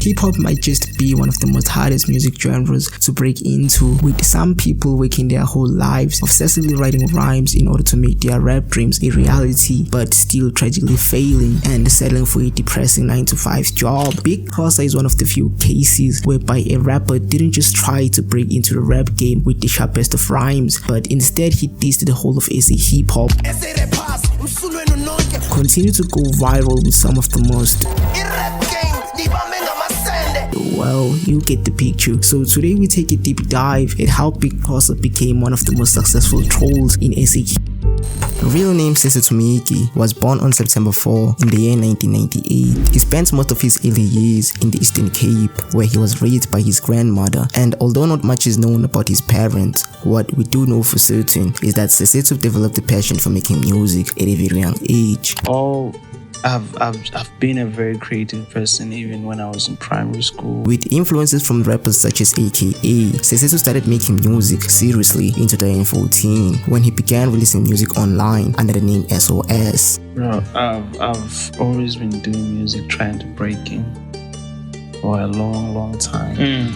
Hip-hop might just be one of the most hardest music genres to break into, with some people working their whole lives obsessively writing rhymes in order to make their rap dreams a reality, but still tragically failing and settling for a depressing 9-to-5 job. Big Xhosa is one of the few cases whereby a rapper didn't just try to break into the rap game with the sharpest of rhymes, but instead he dissed the whole of SA hip-hop, continue to go viral with some of the most, well, you get the picture. So today we take a deep dive at how Big Xhosa became one of the most successful trolls in SA. Real name Xhosa was born on September 4 in the year 1998. He spent most of his early years in the Eastern Cape, where he was raised by his grandmother, and although not much is known about his parents, what we do know for certain is that Xhosa developed a passion for making music at a very young age. I've been a very creative person even when I was in primary school. With influences from rappers such as AKA, Xhosa started making music seriously in 2014 when he began releasing music online under the name SOS. Bro, I've always been doing music, trying to break in for a long time.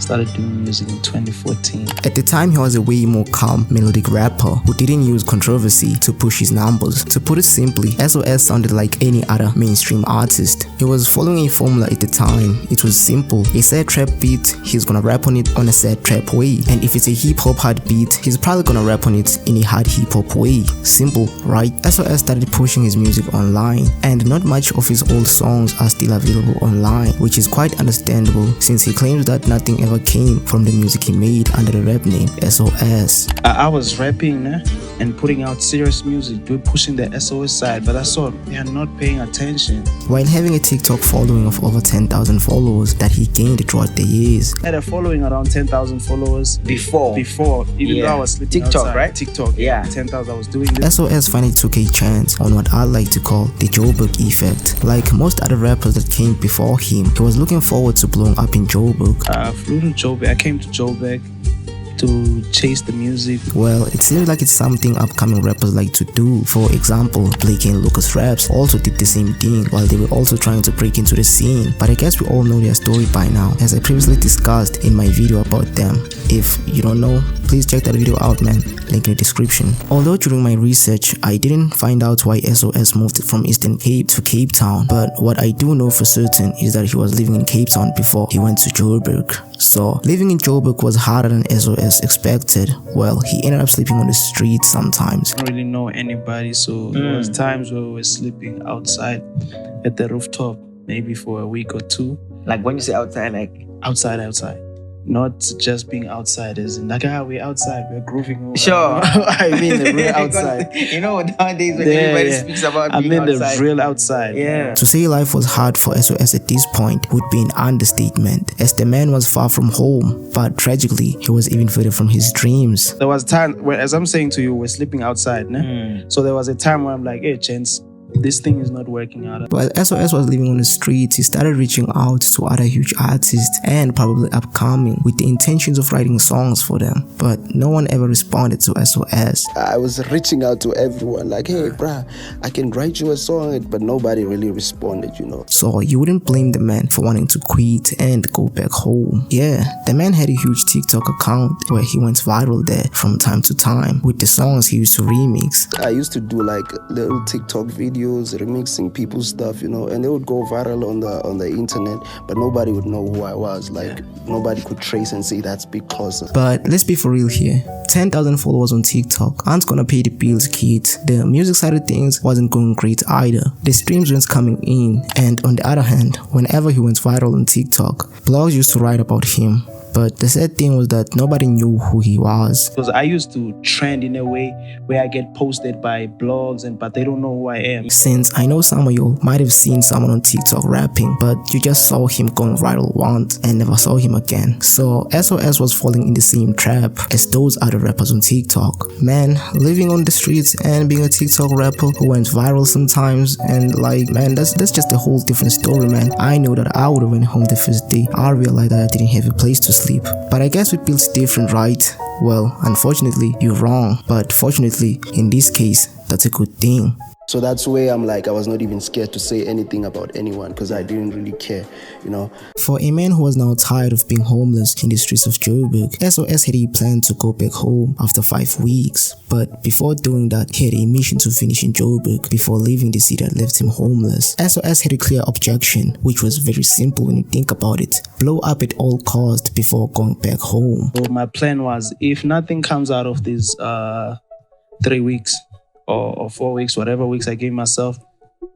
Started doing music in 2014. At the time, he was a way more calm melodic rapper who didn't use controversy to push his numbers. To put it simply, SOS sounded like any other mainstream artist. He was following a formula at the time. It was simple. A sad trap beat, he's gonna rap on it on a sad trap way. And if it's a hip-hop hard beat, he's probably gonna rap on it in a hard hip-hop way. Simple, right? SOS started pushing his music online, and not much of his old songs are still available online, which is quite understandable since he claims that nothing ever came from the music he made under the rap name SOS. I was rapping and putting out serious music, pushing the SOS side, but I saw they are not paying attention. While having a TikTok following of over 10,000 followers that he gained throughout the years. I had a following around 10,000 followers before even though I was sleeping TikTok, outside. right? TikTok, 10,000 I was doing this. SOS finally took a chance on what I like to call the Joburg effect. Like most other rappers that came before him, he was looking forward to blowing up in Joburg. I flew to Joburg. I came to Joburg to chase the music. Well, it seems like it's something upcoming rappers like to do. For example, Blake and Lucas Raps also did the same thing while they were also trying to break into the scene. But I guess we all know their story by now, as I previously discussed in my video about them. If you don't know, please check that video out, man. Link in the description. Although during my research, I didn't find out why SOS moved from Eastern Cape to Cape Town. But what I do know for certain is that he was living in Cape Town before he went to Joburg. So living in Joburg was harder than SOS expected. Well, he ended up sleeping on the streets sometimes. I don't really know anybody, so there was times where we were sleeping outside at the rooftop, maybe for a week or two. Like when you say outside, like outside. Not just being outsiders and like, we're outside, we're grooving over. Sure. I mean the real outside. You know, nowadays when everybody speaks about being outside. The real outside. Yeah. To say life was hard for SOS at this point would be an understatement, as the man was far from home, but tragically, he was even further from his dreams. There was time where, as I'm saying to you, we're sleeping outside. So there was a time where I'm like, hey, Chance, this thing is not working out. While SOS was living on the streets, he started reaching out to other huge artists and probably upcoming with the intentions of writing songs for them, but no one ever responded to SOS. I was reaching out to everyone like, hey bruh, I can write you a song, but nobody really responded, you know. So you wouldn't blame the man for wanting to quit and go back home. Yeah, the man had a huge TikTok account where he went viral there from time to time with the songs he used to remix. I used to do like little TikTok videos remixing people's stuff, you know, and they would go viral on the internet, but nobody would know who I was. Like nobody could trace and say that's Big Xhosa. But let's be for real here. 10,000 followers on TikTok aren't gonna pay the bills, kids. The music side of things wasn't going great either. The streams weren't coming in, and on the other hand, whenever he went viral on TikTok, blogs used to write about him. But the sad thing was that nobody knew who he was. Because I used to trend in a way where I get posted by blogs, but they don't know who I am. Since I know some of you might have seen someone on TikTok rapping, but you just saw him going viral once and never saw him again. So SOS was falling in the same trap as those other rappers on TikTok. Man, living on the streets and being a TikTok rapper who went viral sometimes, and like, man, that's just a whole different story, man. I know that I would have went home the first day I realized that I didn't have a place to sleep. But I guess it feels different, right? Well, unfortunately, you're wrong. But fortunately, in this case, that's a good thing. So that's where I'm like, I was not even scared to say anything about anyone because I didn't really care, you know. For a man who was now tired of being homeless in the streets of Joburg, SOS had a plan to go back home after 5 weeks. But before doing that, he had a mission to finish in Joburg before leaving the city that left him homeless. SOS had a clear objection, which was very simple when you think about it. Blow up at all costs before going back home. So my plan was, if nothing comes out of these 3 weeks, or 4 weeks, whatever weeks I gave myself,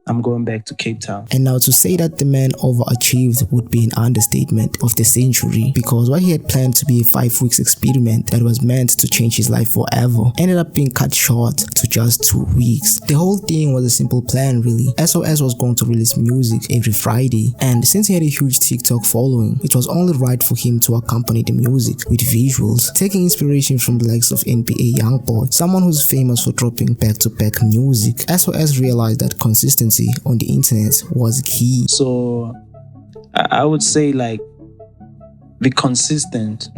I'm going back to Cape Town. And now to say that the man overachieved would be an understatement of the century, because what he had planned to be a 5 weeks experiment that was meant to change his life forever ended up being cut short to just 2 weeks. The whole thing was a simple plan really. SOS was going to release music every Friday, and since he had a huge TikTok following, it was only right for him to accompany the music with visuals, taking inspiration from the likes of NBA Youngboy, someone who's famous for dropping back-to-back music. SOS realized that consistency on the internet was key. So I would say like be consistent.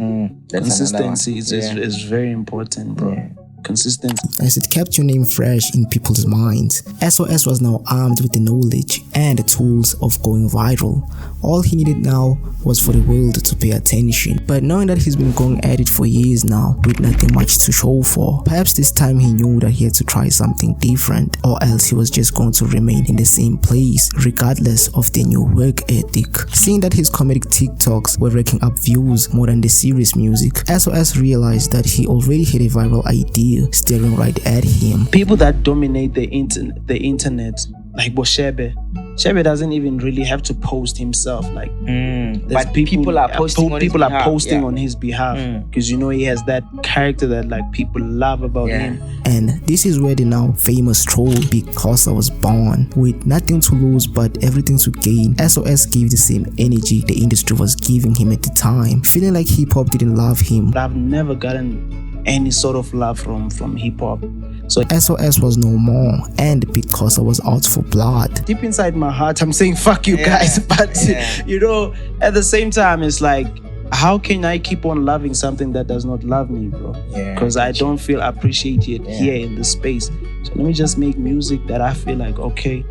Consistency is very important, bro. Yeah. Consistency. As it kept your name fresh in people's minds, SOS was now armed with the knowledge and the tools of going viral. All he needed now was for the world to pay attention. But knowing that he's been going at it for years now with nothing much to show for, perhaps this time he knew that he had to try something different, or else he was just going to remain in the same place regardless of the new work ethic. Seeing that his comedic TikToks were racking up views more than the serious music, SOS realized that he already had a viral idea staring right at him. People that dominate the internet like Boshebe. Shebe doesn't even really have to post himself. Like, but people are posting on his behalf because you know he has that character that like people love about him. And this is where the now famous troll Big Xhosa was born. With nothing to lose but everything to gain, SOS gave the same energy the industry was giving him at the time, feeling like hip hop didn't love him. But I've never gotten any sort of love from hip hop. So SOS was no more, and Big Xhosa was out for blood. Deep inside my heart, I'm saying fuck you guys, but you know, at the same time, it's like, how can I keep on loving something that does not love me, bro? Because I don't feel appreciated here in this space. So let me just make music that I feel like, okay,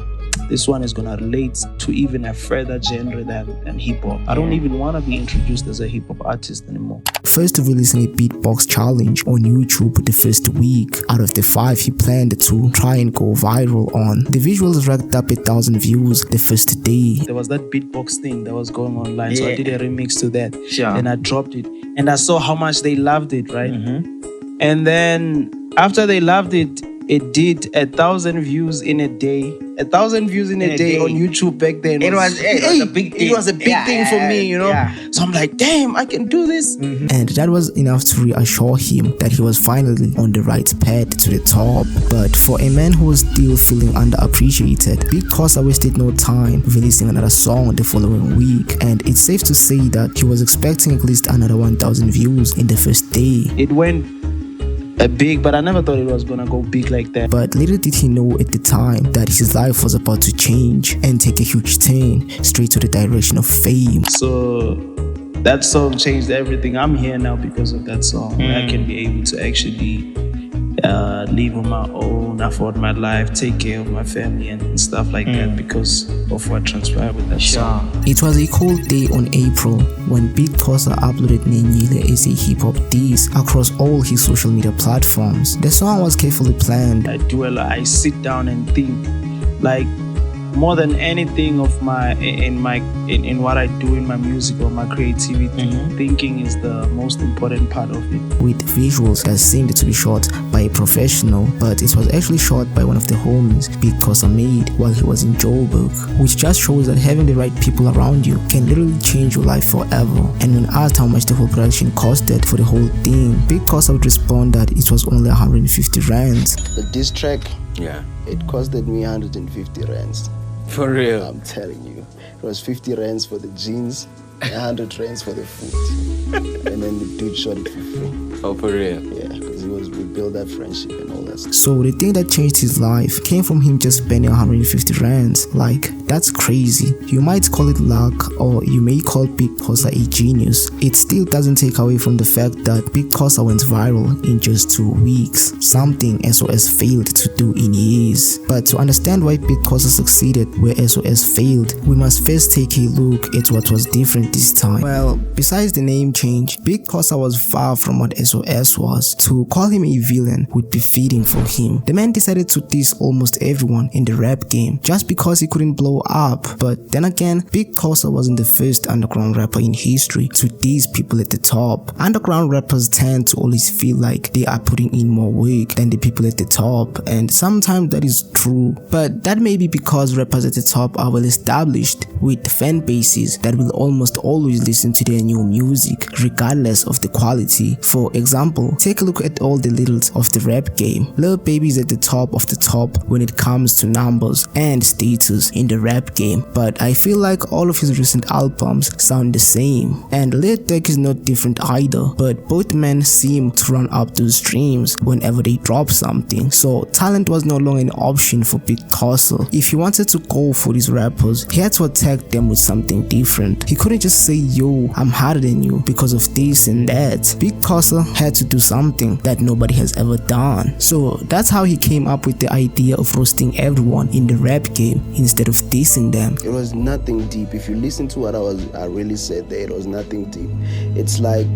this one is gonna relate to even a further genre than hip hop. I don't even want to be introduced as a hip hop artist anymore. First releasing a beatbox challenge on YouTube the first week out of the 5 he planned to try and go viral on. The visuals racked up 1,000 views the first day. There was that beatbox thing that was going online, so I did a remix to that. Then I dropped it, and I saw how much they loved it, right? And then after they loved it, it did 1,000 views in a day. 1,000 views in a day on YouTube back then. It was a big thing. It was a big thing for me, you know. So I'm like, damn, I can do this. And that was enough to reassure him that he was finally on the right path to the top. But for a man who was still feeling underappreciated, Big Xhosa wasted no time releasing another song the following week. And it's safe to say that he was expecting at least another 1,000 views in the first day. It went big, but I never thought it was gonna go big like that. But little did he know at the time that his life was about to change and take a huge turn straight to the direction of fame. So that song changed everything. I'm here now because of that song. I can be able to actually live on my own, afford my life, take care of my family and stuff like that because of what transpired with that song. It was a cold day on April when Big Xhosa uploaded Nenyile as a hip-hop diss across all his social media platforms. The song was carefully planned. I sit down and think, like, more than anything of in what I do in my music or my creativity, thinking is the most important part of it. With visuals that seemed to be shot by a professional, but it was actually shot by one of the homies Big Xhosa made while he was in Joburg, which just shows that having the right people around you can literally change your life forever. And when asked how much the whole production costed for the whole thing, Big Xhosa would respond that it was only 150 rands. The diss track, it costed me 150 rands. For real? I'm telling you. It was 50 rands for the jeans, 100 rands for the food. And then the dude shot it for free. Oh, for real? Yeah, because we built that friendship and all that stuff. So the thing that changed his life came from him just spending 150 rands. Like, That's crazy. You might call it luck, or you may call Big Xhosa a genius. It still doesn't take away from the fact that Big Xhosa went viral in just 2 weeks, something SOS failed to do in years. But to understand why Big Xhosa succeeded where SOS failed, we must first take a look at what was different this time. Well, besides the name change, Big Xhosa was far from what SOS was. To call him a villain would be fitting for him. The man decided to diss almost everyone in the rap game just because he couldn't blow up. But then again, Big Xhosa wasn't the first underground rapper in history to diss people at the top. Underground rappers tend to always feel like they are putting in more work than the people at the top, and sometimes that is true, but that may be because rappers at the top are well established with fan bases that will almost always listen to their new music regardless of the quality. For example, take a look at all the littles of the rap game. Lil Baby is at the top of the top when it comes to numbers and status in the rap game, but I feel like all of his recent albums sound the same, and Lil Durk is not different either, but both men seem to run up those streams whenever they drop something, so talent was no longer an option for Big Xhosa. If he wanted to go for these rappers, he had to attack them with something different. He couldn't just say, yo, I'm harder than you because of this and that. Big Xhosa had to do something that nobody has ever done, so that's how he came up with the idea of roasting everyone in the rap game instead of dissing them. It was nothing deep. If you listen to what I really said there, it was nothing deep. It's like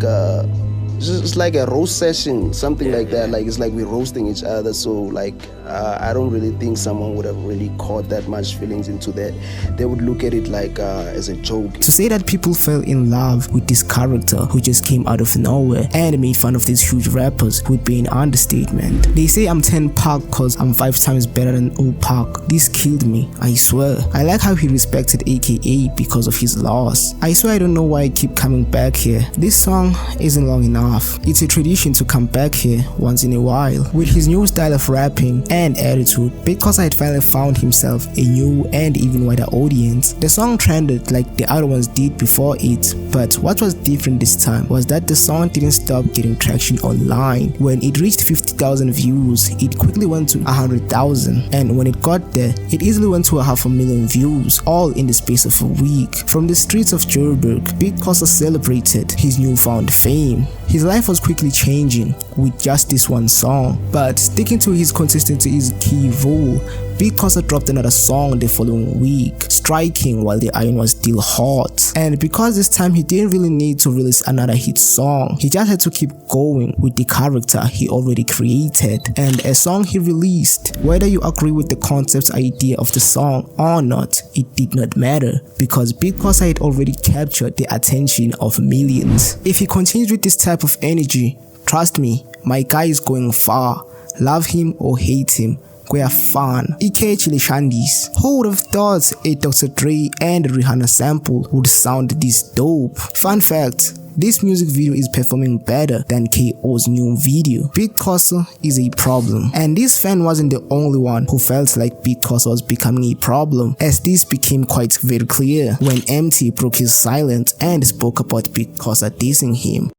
it's like a roast session, something like that. Like it's like we're roasting each other. So like I don't really think someone would have really caught that much feelings into that. They would look at it like as a joke. To say that people fell in love with this character who just came out of nowhere and made fun of these huge rappers would be an understatement. They say I'm 10 Park cause I'm 5 times better than old Park. This killed me, I swear. I like how he respected AKA because of his loss. I swear I don't know why I keep coming back here. This song isn't long enough. It's a tradition to come back here once in a while. With his new style of rapping and attitude, Big Xhosa had finally found himself a new and even wider audience. The song trended like the other ones did before it, but what was different this time was that the song didn't stop getting traction online. When it reached 50,000 views, it quickly went to 100,000, and when it got there, it easily went to 500,000 views, all in the space of a week. From the streets of Joburg, Big Xhosa celebrated his newfound fame. His life was quickly changing with just this one song, but sticking to his consistency is key rule. Big Xhosa dropped another song the following week, striking while the iron was still hot. And because this time he didn't really need to release another hit song, he just had to keep going with the character he already created and a song he released. Whether you agree with the concept idea of the song or not, it did not matter because Big Xhosa had already captured the attention of millions. If he continues with this type of energy, trust me, my guy is going far. Love him or hate him, Kwea fan. EK Chile Shandis. Who would have thought a Dr. Dre and Rihanna sample would sound this dope? Fun fact, this music video is performing better than KO's new video. Big Xhosa is a problem, and this fan wasn't the only one who felt like Big Xhosa was becoming a problem, as this became quite very clear when MT broke his silence and spoke about Big Xhosa dissing him.